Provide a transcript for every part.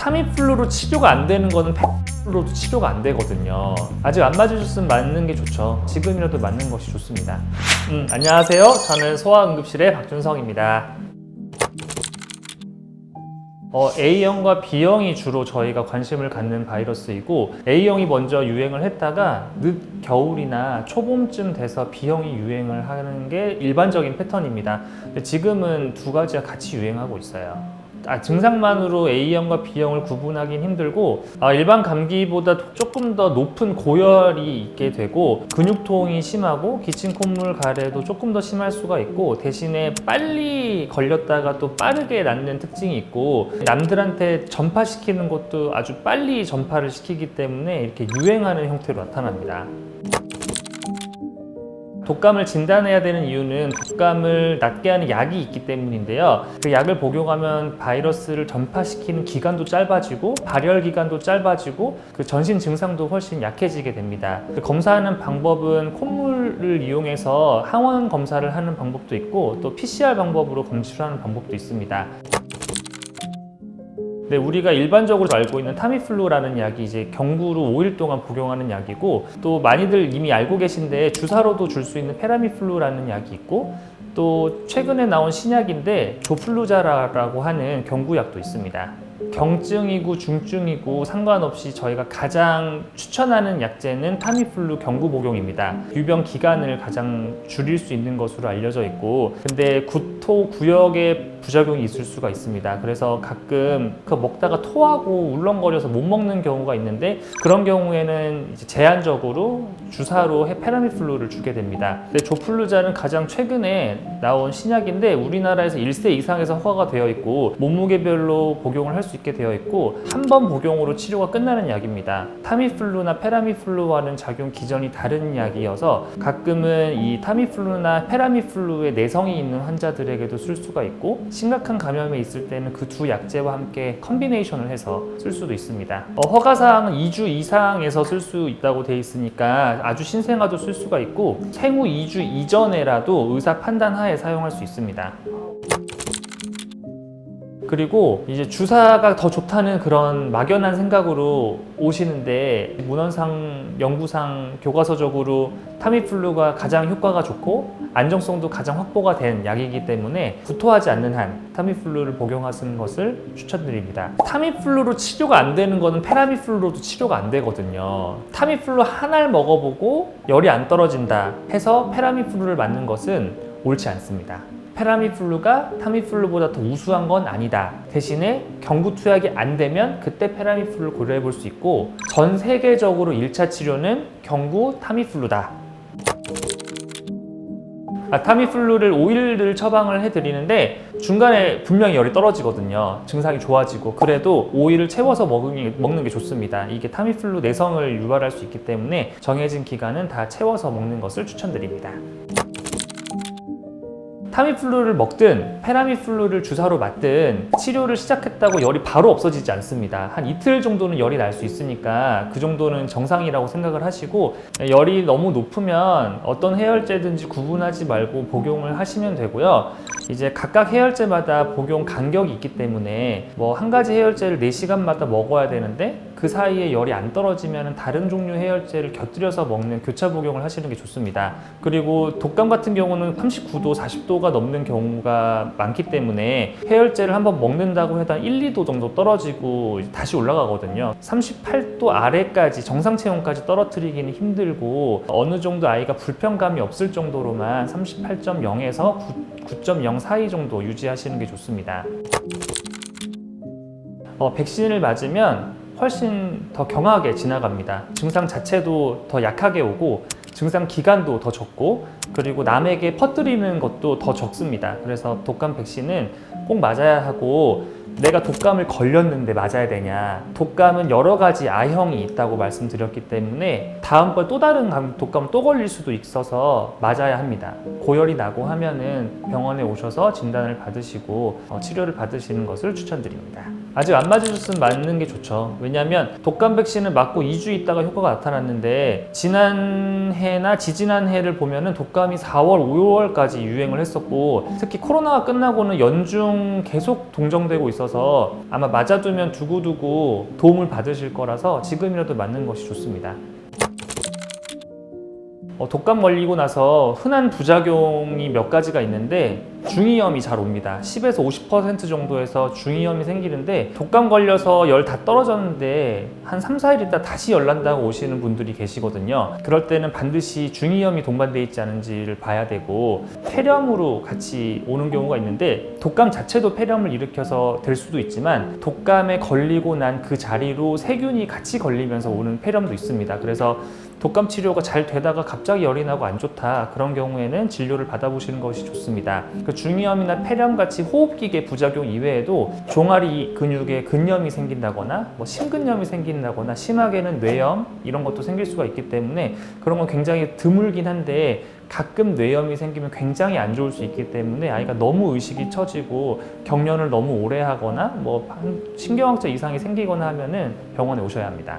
타미플루로 치료가 안 되는 거는 패플루로도 치료가 안 되거든요. 아직 안 맞으셨으면 맞는 게 좋죠. 지금이라도 맞는 것이 좋습니다. 안녕하세요. 저는 소아응급실의 박준성입니다. A형과 B형이 주로 저희가 관심을 갖는 바이러스이고, A형이 먼저 유행을 했다가 늦 겨울이나 초봄쯤 돼서 B형이 유행을 하는 게 일반적인 패턴입니다. 근데 지금은 두 가지가 같이 유행하고 있어요. 증상만으로 A형과 B형을 구분하기는 힘들고, 일반 감기보다 조금 더 높은 고열이 있게 되고, 근육통이 심하고 기침 콧물 가래도 조금 더 심할 수가 있고, 대신에 빨리 걸렸다가 또 빠르게 낫는 특징이 있고, 남들한테 전파시키는 것도 아주 빨리 전파를 시키기 때문에 이렇게 유행하는 형태로 나타납니다. 독감을 진단해야 되는 이유는 독감을 낫게 하는 약이 있기 때문인데요. 그 약을 복용하면 바이러스를 전파시키는 기간도 짧아지고, 발열 기간도 짧아지고, 그 전신 증상도 훨씬 약해지게 됩니다. 검사하는 방법은 콧물을 이용해서 항원 검사를 하는 방법도 있고, 또 PCR 방법으로 검출을 하는 방법도 있습니다. 네, 우리가 일반적으로 알고 있는 타미플루라는 약이 이제 경구로 5일 동안 복용하는 약이고, 또 많이들 이미 알고 계신데 주사로도 줄 수 있는 페라미플루라는 약이 있고, 또 최근에 나온 신약인데 조플루자라고 하는 경구약도 있습니다. 경증이고 중증이고 상관없이 저희가 가장 추천하는 약제는 타미플루 경구 복용입니다. 유병 기간을 가장 줄일 수 있는 것으로 알려져 있고, 근데 구토, 구역에 부작용이 있을 수가 있습니다. 그래서 가끔 먹다가 토하고 울렁거려서 못 먹는 경우가 있는데, 그런 경우에는 이제 제한적으로 주사로 페라미플루를 주게 됩니다. 근데 조플루자는 가장 최근에 나온 신약인데 우리나라에서 1세 이상에서 허가가 되어 있고, 몸무게별로 복용을 할 수 있게 되어 있고, 한 번 복용으로 치료가 끝나는 약입니다. 타미플루나 페라미플루와는 작용 기전이 다른 약이어서 가끔은 이 타미플루나 페라미플루에 내성이 있는 환자들에게도 쓸 수가 있고, 심각한 감염에 있을 때는 그 두 약제와 함께 컨비네이션을 해서 쓸 수도 있습니다. 허가사항은 2주 이상에서 쓸 수 있다고 되어 있으니까 아주 신생아도 쓸 수가 있고, 생후 2주 이전에라도 의사 판단 하에 사용할 수 있습니다. 그리고 이제 주사가 더 좋다는 그런 막연한 생각으로 오시는데, 문헌상, 연구상, 교과서적으로 타미플루가 가장 효과가 좋고 안정성도 가장 확보가 된 약이기 때문에 구토하지 않는 한 타미플루를 복용하시는 것을 추천드립니다. 타미플루로 치료가 안 되는 거는 페라미플루로도 치료가 안 되거든요. 타미플루 한 알 먹어보고 열이 안 떨어진다 해서 페라미플루를 맞는 것은 옳지 않습니다. 페라미플루가 타미플루보다 더 우수한 건 아니다. 대신에 경구 투약이 안 되면 그때 페라미플루를 고려해 볼 수 있고, 전 세계적으로 1차 치료는 경구 타미플루다. 타미플루를 5일을 처방을 해드리는데 중간에 분명히 열이 떨어지거든요. 증상이 좋아지고. 그래도 5일을 채워서 먹는 게 좋습니다. 이게 타미플루 내성을 유발할 수 있기 때문에 정해진 기간은 다 채워서 먹는 것을 추천드립니다. 타미플루를 먹든 페라미플루를 주사로 맞든 치료를 시작했다고 열이 바로 없어지지 않습니다. 한 이틀 정도는 열이 날 수 있으니까 그 정도는 정상이라고 생각을 하시고, 열이 너무 높으면 어떤 해열제든지 구분하지 말고 복용을 하시면 되고요. 이제 각각 해열제마다 복용 간격이 있기 때문에 한 가지 해열제를 4시간마다 먹어야 되는데, 그 사이에 열이 안 떨어지면 다른 종류 해열제를 곁들여서 먹는 교차 복용을 하시는 게 좋습니다. 그리고 독감 같은 경우는 39도, 40도가 넘는 경우가 많기 때문에 해열제를 한번 먹는다고 해도 한 1, 2도 정도 떨어지고 다시 올라가거든요. 38도 아래까지 정상 체온까지 떨어뜨리기는 힘들고, 어느 정도 아이가 불편감이 없을 정도로만 38.0에서 9.0 사이 정도 유지하시는 게 좋습니다. 백신을 맞으면 훨씬 더 경하게 지나갑니다. 증상 자체도 더 약하게 오고, 증상 기간도 더 적고, 그리고 남에게 퍼뜨리는 것도 더 적습니다. 그래서 독감 백신은 꼭 맞아야 하고, 내가 독감을 걸렸는데 맞아야 되냐, 독감은 여러 가지 A형이 있다고 말씀드렸기 때문에 다음번 또 다른 독감을 또 걸릴 수도 있어서 맞아야 합니다. 고열이 나고 하면은 병원에 오셔서 진단을 받으시고 치료를 받으시는 것을 추천드립니다. 아직 안 맞으셨으면 맞는 게 좋죠. 왜냐하면 독감 백신을 맞고 2주 있다가 효과가 나타났는데, 지난해나 지지난해를 보면은 독감이 4월, 5월까지 유행을 했었고, 특히 코로나가 끝나고는 연중 계속 동정되고 있어서 있어서 아마 맞아두면 두고두고 도움을 받으실 거라서 지금이라도 맞는 것이 좋습니다. 독감 걸리고 나서 흔한 부작용이 몇 가지가 있는데 중이염이 잘 옵니다. 10에서 50% 정도에서 중이염이 생기는데 독감 걸려서 열 다 떨어졌는데 한 3, 4일 있다 다시 열 난다고 오시는 분들이 계시거든요. 그럴 때는 반드시 중이염이 동반되어 있지 않은지를 봐야 되고 폐렴으로 같이 오는 경우가 있는데 독감 자체도 폐렴을 일으켜서 될 수도 있지만 독감에 걸리고 난 그 자리로 세균이 같이 걸리면서 오는 폐렴도 있습니다. 그래서 독감 치료가 잘 되다가 갑자기 열이 나고 안 좋다 그런 경우에는 진료를 받아보시는 것이 좋습니다. 그 중이염이나 폐렴 같이 호흡기계 부작용 이외에도 종아리 근육에 근염이 생긴다거나 심근염이 생긴다거나 심하게는 뇌염 이런 것도 생길 수가 있기 때문에 그런 건 굉장히 드물긴 한데 가끔 뇌염이 생기면 굉장히 안 좋을 수 있기 때문에 아이가 너무 의식이 처지고 경련을 너무 오래 하거나 신경학적 이상이 생기거나 하면은 병원에 오셔야 합니다.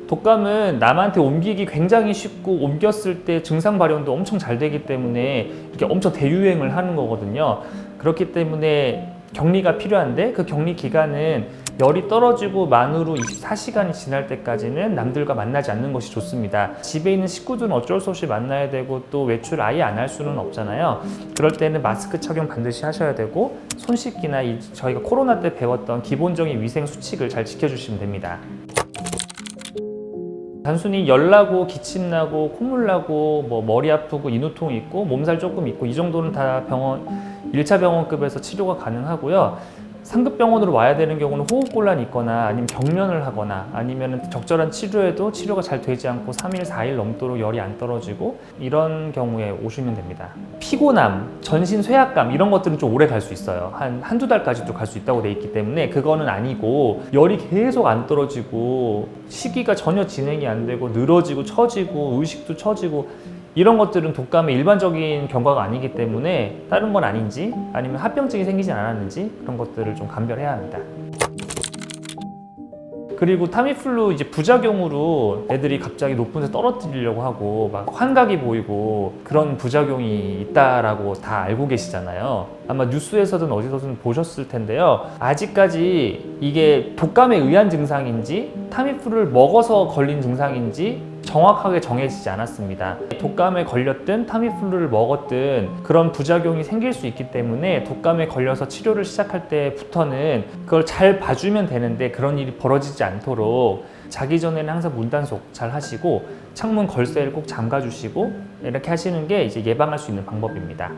독감은 남한테 옮기기 굉장히 쉽고 옮겼을 때 증상 발현도 엄청 잘 되기 때문에 이렇게 엄청 대유행을 하는 거거든요. 그렇기 때문에 격리가 필요한데 그 격리 기간은 열이 떨어지고 만으로 24시간이 지날 때까지는 남들과 만나지 않는 것이 좋습니다. 집에 있는 식구들은 어쩔 수 없이 만나야 되고 또 외출 아예 안 할 수는 없잖아요. 그럴 때는 마스크 착용 반드시 하셔야 되고 손 씻기나 저희가 코로나 때 배웠던 기본적인 위생 수칙을 잘 지켜주시면 됩니다. 단순히 열나고 기침나고 콧물나고 머리 아프고 인후통 있고 몸살 조금 있고 이 정도는 다 1차 병원급에서 치료가 가능하고요. 상급 병원으로 와야 되는 경우는 호흡곤란이 있거나 아니면 경련을 하거나 아니면 적절한 치료에도 치료가 잘 되지 않고 3일, 4일 넘도록 열이 안 떨어지고 이런 경우에 오시면 됩니다. 피곤함, 전신 쇠약감 이런 것들은 좀 오래 갈 수 있어요. 한두 달까지도 갈 수 있다고 돼 있기 때문에 그거는 아니고 열이 계속 안 떨어지고 식이가 전혀 진행이 안 되고 늘어지고 처지고 의식도 처지고 이런 것들은 독감의 일반적인 경과가 아니기 때문에 다른 건 아닌지 아니면 합병증이 생기진 않았는지 그런 것들을 좀 감별해야 합니다. 그리고 타미플루 부작용으로 애들이 갑자기 높은 데 떨어뜨리려고 하고 막 환각이 보이고 그런 부작용이 있다라고 다 알고 계시잖아요. 아마 뉴스에서든 어디서든 보셨을 텐데요. 아직까지 이게 독감에 의한 증상인지 타미플루를 먹어서 걸린 증상인지 정확하게 정해지지 않았습니다. 독감에 걸렸든 타미플루를 먹었든 그런 부작용이 생길 수 있기 때문에 독감에 걸려서 치료를 시작할 때부터는 그걸 잘 봐주면 되는데 그런 일이 벌어지지 않도록 자기 전에는 항상 문단속 잘 하시고 창문 걸쇠를 꼭 잠가 주시고 이렇게 하시는 게 예방할 수 있는 방법입니다.